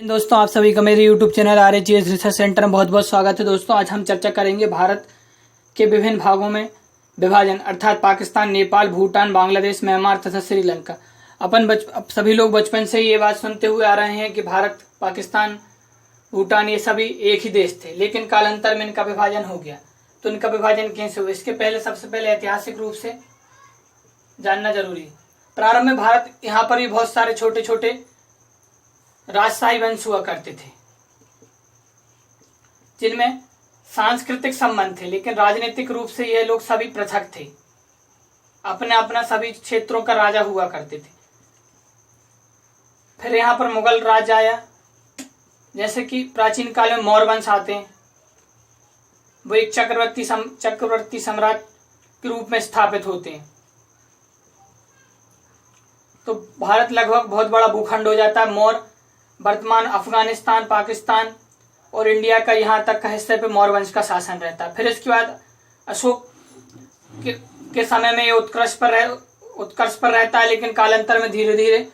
दोस्तों, आप सभी का मेरे YouTube channel RHGS research centre में बहुत बहुत स्वागत है। दोस्तों, आज हम चर्चा करेंगे भारत के विभिन्न भागों में विभाजन अर्थात पाकिस्तान, नेपाल, भूटान, बांग्लादेश, म्यांमार तथा श्रीलंका। अब सभी लोग बचपन से ये बात सुनते हुए आ रहे हैं कि भारत, पाकिस्तान, भूटान ये सभी एक ही देश थे, लेकिन कालांतर में इनका विभाजन हो गया। तो इनका विभाजन कैसे हुआ, इसके पहले सबसे पहले ऐतिहासिक रूप से जानना जरूरी है। प्रारंभ में भारत, यहाँ पर भी बहुत सारे छोटे छोटे राजशाही वंश हुआ करते थे, जिनमें सांस्कृतिक संबंध थे, लेकिन राजनीतिक रूप से यह लोग सभी पृथक थे, अपने अपना सभी क्षेत्रों का राजा हुआ करते थे। फिर यहाँ पर मुगल राज आया, जैसे कि प्राचीन काल में मौर्य वंश आते हैं, वो एक चक्रवर्ती सम्राट के रूप में स्थापित होते हैं। तो भारत लगभग बहुत बड़ा भूखंड हो जाता है। मौर्य वर्तमान अफगानिस्तान, पाकिस्तान और इंडिया का यहाँ तक का हिस्से पे मौर्य वंश का शासन रहता है। फिर इसके बाद अशोक के समय में ये उत्कर्ष पर रहता है, लेकिन कालांतर में धीरे धीरे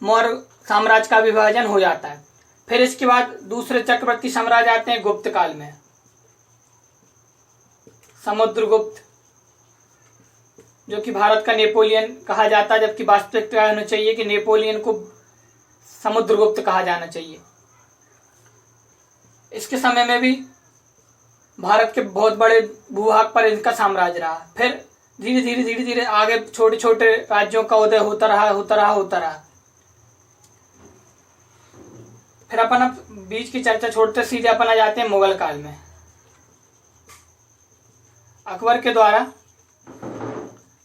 मौर्य साम्राज्य का विभाजन हो जाता है। फिर इसके बाद दूसरे चक्रवर्ती साम्राज्य आते हैं गुप्त काल में, समुद्रगुप्त, जो कि भारत का नेपोलियन कहा जाता है, जबकि वास्तविकता होनी चाहिए कि नेपोलियन को समुद्रगुप्त कहा जाना चाहिए। इसके समय में भी भारत के बहुत बड़े भूभाग पर इनका साम्राज्य रहा। फिर धीरे धीरे आगे छोटे छोटे राज्यों का उदय होता रहा। फिर अपन अब बीच की चर्चा छोड़ते सीधे अपन आ जाते हैं मुगल काल में। अकबर के द्वारा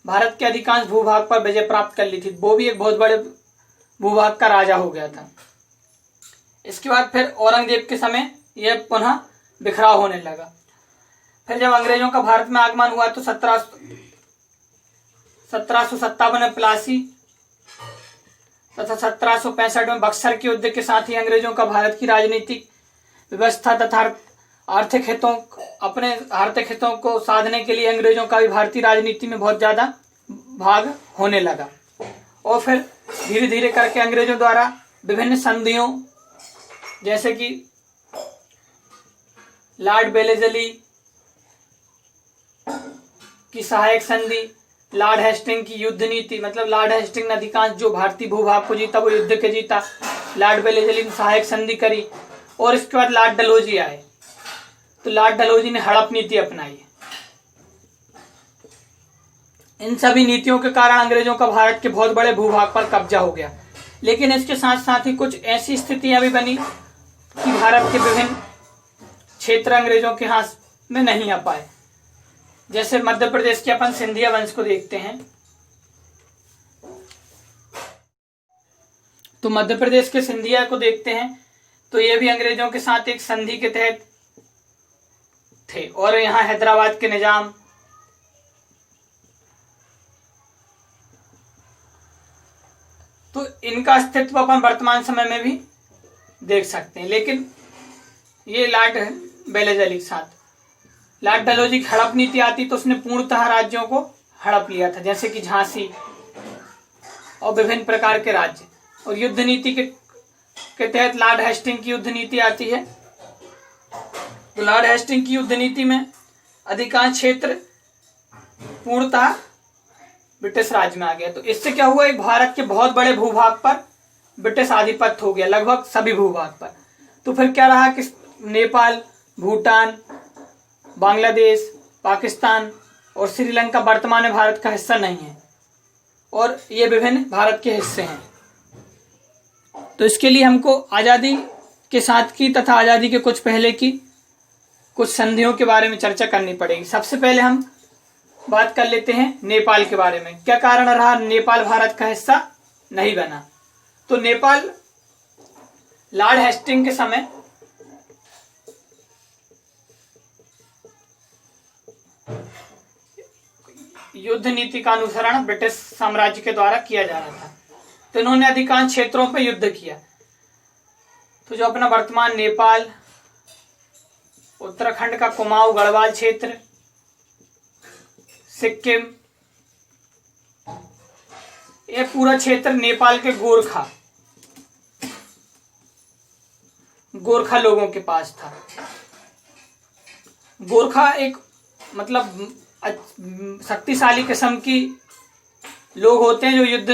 भारत के अधिकांश भूभाग पर विजय प्राप्त कर ली थी। वो भी एक बहुत बड़े भूभाग का राजा हो गया था। इसके बाद फिर औरंगजेब के समय यह पुनः बिखराव होने लगा। फिर जब अंग्रेजों का भारत में आगमन हुआ तो 1757 में प्लासी तथा 1765 में बक्सर के युद्ध के साथ ही अंग्रेजों का भारत की राजनीतिक व्यवस्था तथा अपने आर्थिक हितों को साधने के लिए अंग्रेजों का भी भारतीय राजनीति में बहुत ज्यादा भाग होने लगा। और फिर धीरे धीरे करके अंग्रेजों द्वारा विभिन्न संधियों, जैसे कि लॉर्ड वेलेस्ली की सहायक संधि, लॉर्ड हेस्टिंग की युद्ध नीति, मतलब लॉर्ड हेस्टिंग ने अधिकांश जो भारतीय भूभाग को जीता वो युद्ध के जीता, लॉर्ड वेलेस्ली ने सहायक संधि करी। और इसके बाद लॉर्ड डलहौजी आए, तो लॉर्ड डलहौजी ने हड़प नीति अपनाई। इन सभी नीतियों के कारण अंग्रेजों का भारत के बहुत बड़े भूभाग पर कब्जा हो गया। लेकिन इसके साथ साथ ही कुछ ऐसी स्थितियां भी बनी कि भारत के विभिन्न क्षेत्र अंग्रेजों के हाथ में नहीं आ पाए। जैसे मध्य प्रदेश के अपन सिंधिया वंश को देखते हैं, तो मध्य प्रदेश के सिंधिया को देखते हैं तो ये भी अंग्रेजों के साथ एक संधि के तहत थे। और यहाँ हैदराबाद के निजाम, तो इनका अस्तित्व अपन वर्तमान समय में भी देख सकते हैं। लेकिन ये लॉर्ड वेलेस्ली के साथ लॉर्ड डलहौजी की हड़प नीति आती तो उसने पूर्णतः राज्यों को हड़प लिया था, जैसे कि झांसी और विभिन्न प्रकार के राज्य। और युद्ध नीति के तहत लॉर्ड हेस्टिंग की युद्ध नीति आती है। तो लॉर्ड हेस्टिंग की युद्ध नीति में अधिकांश क्षेत्र पूर्णतः ब्रिटिश राज में आ गया। तो इससे क्या हुआ, एक भारत के बहुत बड़े भूभाग पर ब्रिटिश आधिपत्य हो गया, लगभग सभी भूभाग पर। तो फिर क्या रहा कि नेपाल, भूटान, बांग्लादेश, पाकिस्तान और श्रीलंका वर्तमान में भारत का हिस्सा नहीं है, और ये विभिन्न भारत के हिस्से हैं। तो इसके लिए हमको आज़ादी के साथ की तथा आज़ादी के कुछ पहले की कुछ संधियों के बारे में चर्चा करनी पड़ेगी। सबसे पहले हम बात कर लेते हैं नेपाल के बारे में। क्या कारण रहा नेपाल भारत का हिस्सा नहीं बना? तो नेपाल लॉर्ड हेस्टिंग के समय युद्ध नीति का अनुसरण ब्रिटिश साम्राज्य के द्वारा किया जा रहा था, तो इन्होंने अधिकांश क्षेत्रों पर युद्ध किया। तो जो अपना वर्तमान नेपाल, उत्तराखंड का कुमाऊं गढ़वाल क्षेत्र, सिक्किम, ये पूरा क्षेत्र नेपाल के गोरखा गोरखा लोगों के पास था। गोरखा एक मतलब शक्तिशाली किस्म की लोग होते हैं जो युद्ध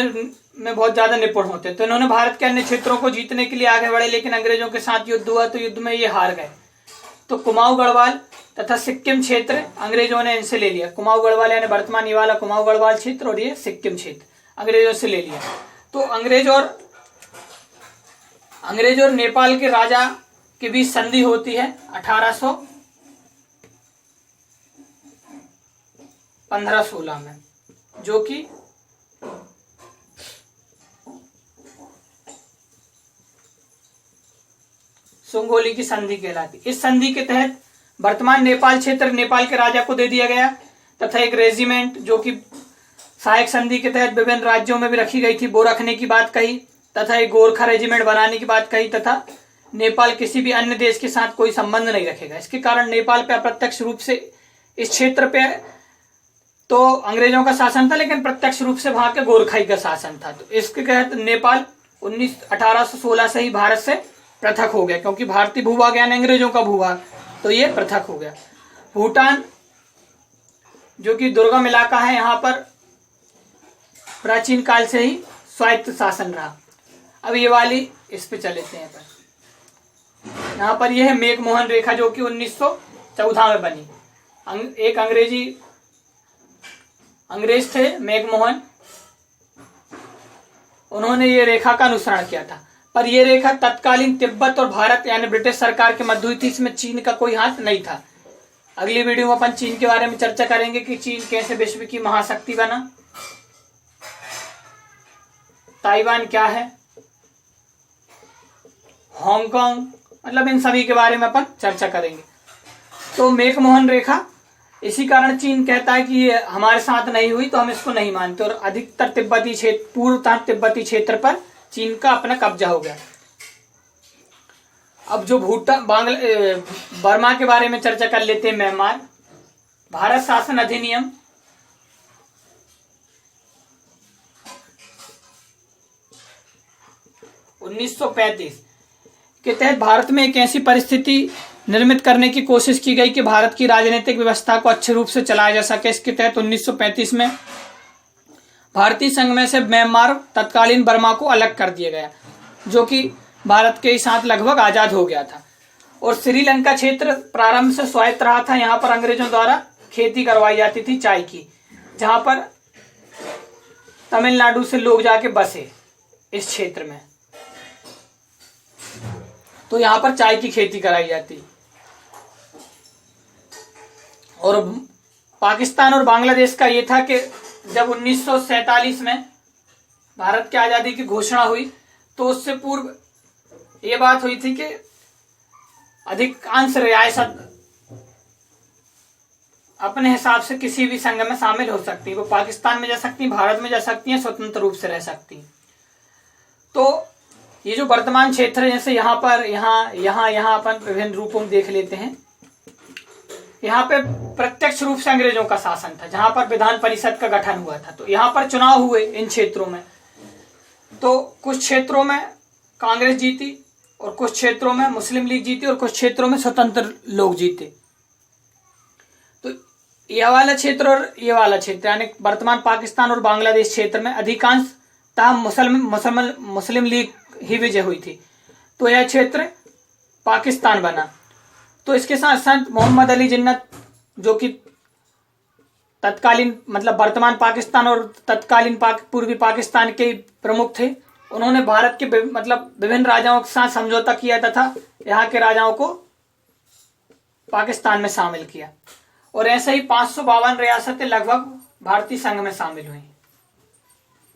में बहुत ज्यादा निपुण होते हैं। तो इन्होंने भारत के अन्य क्षेत्रों को जीतने के लिए आगे बढ़े, लेकिन अंग्रेजों के साथ युद्ध हुआ तो युद्ध में ये हार गए। तो कुमाऊं गढ़वाल तथा सिक्किम क्षेत्र अंग्रेजों ने इनसे ले लिया। कुमाऊं गढ़वाल यानी वर्तमान ये वाला कुमाऊं गढ़वाल क्षेत्र, और ये सिक्किम क्षेत्र अंग्रेजों से ले लिया। तो अंग्रेज और नेपाल के राजा के बीच संधि होती है 1815-16 में, जो कि सुंगोली की संधि कहलाती। इस संधि के तहत वर्तमान नेपाल क्षेत्र नेपाल के राजा को दे दिया गया तथा एक रेजिमेंट जो कि सहायक संधि के तहत विभिन्न राज्यों में भी रखी गई थी वो रखने की बात कही, तथा एक गोरखा रेजिमेंट बनाने की बात कही, तथा नेपाल किसी भी अन्य देश के साथ कोई संबंध नहीं रखेगा। इसके कारण नेपाल पे अप्रत्यक्ष रूप से इस क्षेत्र पे तो अंग्रेजों का शासन था, लेकिन प्रत्यक्ष रूप से वहां के गोरखाई का शासन था। तो इसके तहत नेपाल 1816 से ही भारत से पृथक हो गया, क्योंकि भारतीय भूभाग यानी अंग्रेजों का भूभाग, तो ये पृथक हो गया। भूटान जो कि दुर्गम इलाका है, यहाँ पर प्राचीन काल से ही स्वायत्त शासन रहा। अब ये वाली इस पे चले थे। यहाँ पर यह है मैकमोहन रेखा जो कि 1914 में बनी। एक अंग्रेज थे मैकमोहन, उन्होंने ये रेखा का अनुसरण किया था, पर यह रेखा तत्कालीन तिब्बत और भारत यानी ब्रिटिश सरकार के मध्य हुई थी। इसमें चीन का कोई हाथ नहीं था। अगली वीडियो में अपन चीन के बारे में चर्चा करेंगे कि चीन कैसे विश्व की महाशक्ति बना, ताइवान क्या है, हांगकांग, मतलब इन सभी के बारे में अपन चर्चा करेंगे। तो मैकमोहन रेखा, इसी कारण चीन कहता है कि ये हमारे साथ नहीं हुई तो हम इसको नहीं मानते, और अधिकतर तिब्बती क्षेत्र, पूर्वतः तिब्बती क्षेत्र पर चीन का अपना कब्जा हो गया। अब जो भूटान बर्मा के बारे में चर्चा कर लेते हैं। म्यांमार, भारत शासन अधिनियम 1935 के तहत भारत में एक ऐसी परिस्थिति निर्मित करने की कोशिश की गई कि भारत की राजनीतिक व्यवस्था को अच्छे रूप से चलाया जा सके। इसके तहत 1935 में भारतीय संघ में से म्यांमार तत्कालीन बर्मा को अलग कर दिया गया, जो कि भारत के साथ लगभग आजाद हो गया था। और श्रीलंका क्षेत्र प्रारंभ से स्वायत्त रहा था। यहाँ पर अंग्रेजों द्वारा खेती करवाई जाती थी चाय की, जहां पर तमिलनाडु से लोग जाके बसे इस क्षेत्र में, तो यहाँ पर चाय की खेती कराई जाती। और पाकिस्तान और बांग्लादेश का ये था कि जब 1947 में भारत की आजादी की घोषणा हुई तो उससे पूर्व ये बात हुई थी कि अधिकांश रियासत अपने हिसाब से किसी भी संघ में शामिल हो सकती है। वो पाकिस्तान में जा सकती हैं, भारत में जा सकती हैं, स्वतंत्र रूप से रह सकती हैं। तो ये जो वर्तमान क्षेत्र है, जैसे यहाँ पर यहाँ अपन विभिन्न रूपों में देख लेते हैं। यहाँ पे प्रत्यक्ष रूप से अंग्रेजों का शासन था, जहां पर विधान परिषद का गठन हुआ था। तो यहाँ पर चुनाव हुए इन क्षेत्रों में, तो कुछ क्षेत्रों में कांग्रेस जीती और कुछ क्षेत्रों में मुस्लिम लीग जीती और कुछ क्षेत्रों में स्वतंत्र लोग जीते। तो यह वाला क्षेत्र और ये वाला क्षेत्र यानी वर्तमान पाकिस्तान और बांग्लादेश क्षेत्र में अधिकांशतः मुस्लिम लीग ही विजय हुई थी। तो यह क्षेत्र पाकिस्तान बना। तो इसके साथ साथ मोहम्मद अली जिन्ना जो कि तत्कालीन मतलब वर्तमान पाकिस्तान और तत्कालीन पूर्वी पाकिस्तान के प्रमुख थे, उन्होंने भारत के मतलब विभिन्न राजाओं के साथ समझौता किया तथा यहाँ के राजाओं को पाकिस्तान में शामिल किया। और ऐसे ही 552 रियासतें लगभग भारतीय संघ में शामिल हुई।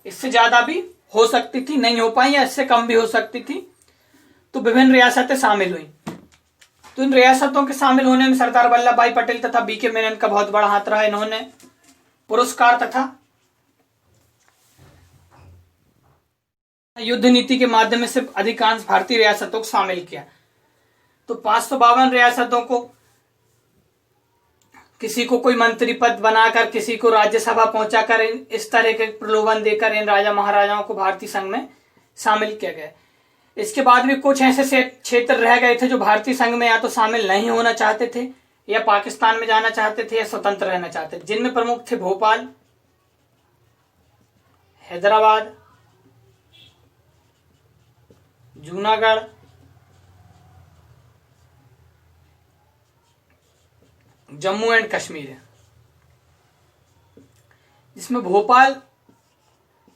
इससे ज्यादा भी हो सकती थी, नहीं हो पाई, या इससे कम भी हो सकती थी। तो विभिन्न रियासतें शामिल हुई। तो इन रियासतों के शामिल होने में सरदार वल्लभ भाई पटेल तथा बीके मेनन का बहुत बड़ा हाथ रहा। इन्होंने पुरस्कार तथा युद्ध नीति के माध्यम से अधिकांश भारतीय रियासतों को शामिल किया। तो 552 रियासतों को किसी को कोई मंत्री पद बनाकर, किसी को राज्यसभा पहुंचाकर, इस तरह के प्रलोभन देकर इन राजा महाराजाओं को भारतीय संघ में शामिल किया गया। इसके बाद भी कुछ ऐसे क्षेत्र रह गए थे जो भारतीय संघ में या तो शामिल नहीं होना चाहते थे, या पाकिस्तान में जाना चाहते थे, या स्वतंत्र रहना चाहते थे, जिनमें प्रमुख थे भोपाल, हैदराबाद, जूनागढ़, जम्मू एंड कश्मीर। जिसमें भोपाल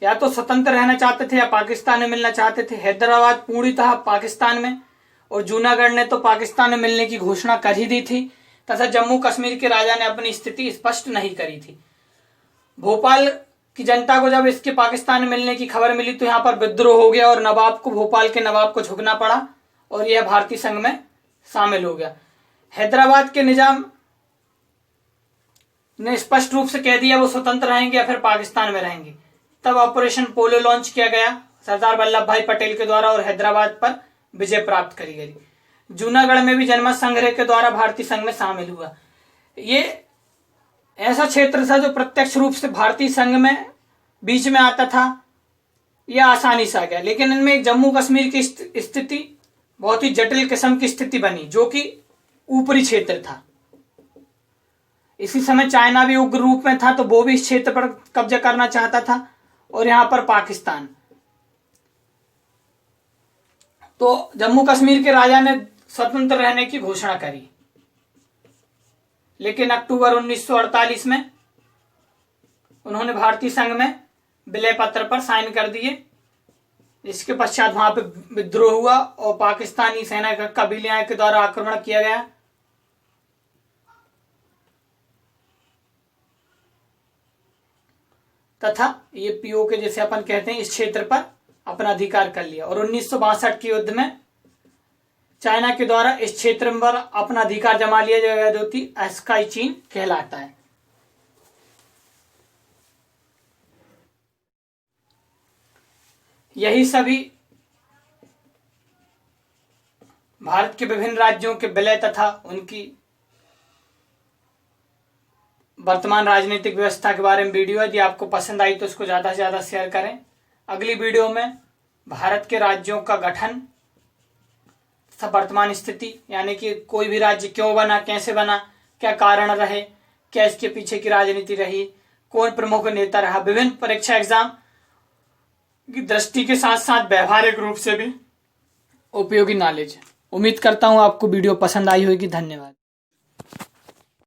या तो स्वतंत्र रहना चाहते थे या पाकिस्तान में मिलना चाहते थे, हैदराबाद पूर्णतः पाकिस्तान में, और जूनागढ़ ने तो पाकिस्तान में मिलने की घोषणा कर ही दी थी, तथा जम्मू कश्मीर के राजा ने अपनी स्थिति स्पष्ट नहीं करी थी। भोपाल की जनता को जब इसके पाकिस्तान में मिलने की खबर मिली तो यहाँ पर विद्रोह हो गया और भोपाल के नवाब को झुकना पड़ा और यह भारतीय संघ में शामिल हो गया। हैदराबाद के निजाम ने स्पष्ट रूप से कह दिया वो स्वतंत्र रहेंगे या फिर पाकिस्तान में रहेंगे। तब ऑपरेशन पोलो लॉन्च किया गया सरदार वल्लभ भाई पटेल के द्वारा और हैदराबाद पर विजय प्राप्त करी गई। जूनागढ़ में भी जनमत संग्रह के द्वारा भारतीय संघ में शामिल हुआ। ये ऐसा क्षेत्र था जो प्रत्यक्ष रूप से भारतीय संघ में बीच में आता था, यह आसानी से आ गया। लेकिन इनमें जम्मू कश्मीर की स्थिति बहुत ही जटिल किस्म की स्थिति बनी, जो कि ऊपरी क्षेत्र था। इसी समय चाइना भी उग्र रूप में था, तो वो भी इस क्षेत्र पर कब्जा करना चाहता था, और यहां पर पाकिस्तान। तो जम्मू कश्मीर के राजा ने स्वतंत्र रहने की घोषणा करी, लेकिन अक्टूबर 1948 में उन्होंने भारतीय संघ में विलय पत्र पर साइन कर दिए। इसके पश्चात वहां पे विद्रोह हुआ और पाकिस्तानी सेना का कबीले के द्वारा आक्रमण किया गया। तथा ये पीओके जैसे अपन कहते हैं, इस क्षेत्र पर अपना अधिकार कर लिया। और 1962 के युद्ध में चाइना के द्वारा इस क्षेत्र पर अपना अधिकार जमा लिया गया, जो कि स्काई चीन कहलाता है। यही सभी भारत के विभिन्न राज्यों के विलय तथा उनकी वर्तमान राजनीतिक व्यवस्था के बारे में वीडियो है। यदि आपको पसंद आई तो इसको ज्यादा से ज्यादा शेयर करें। अगली वीडियो में भारत के राज्यों का गठन तथा वर्तमान स्थिति, यानी कि कोई भी राज्य क्यों बना, कैसे बना, क्या कारण रहे, क्या इसके पीछे की राजनीति रही, कौन प्रमुख नेता रहा, विभिन्न परीक्षा एग्जाम की दृष्टि के साथ साथ व्यवहारिक रूप से भी उपयोगी नॉलेज। उम्मीद करता हूं आपको वीडियो पसंद आई होगी। धन्यवाद।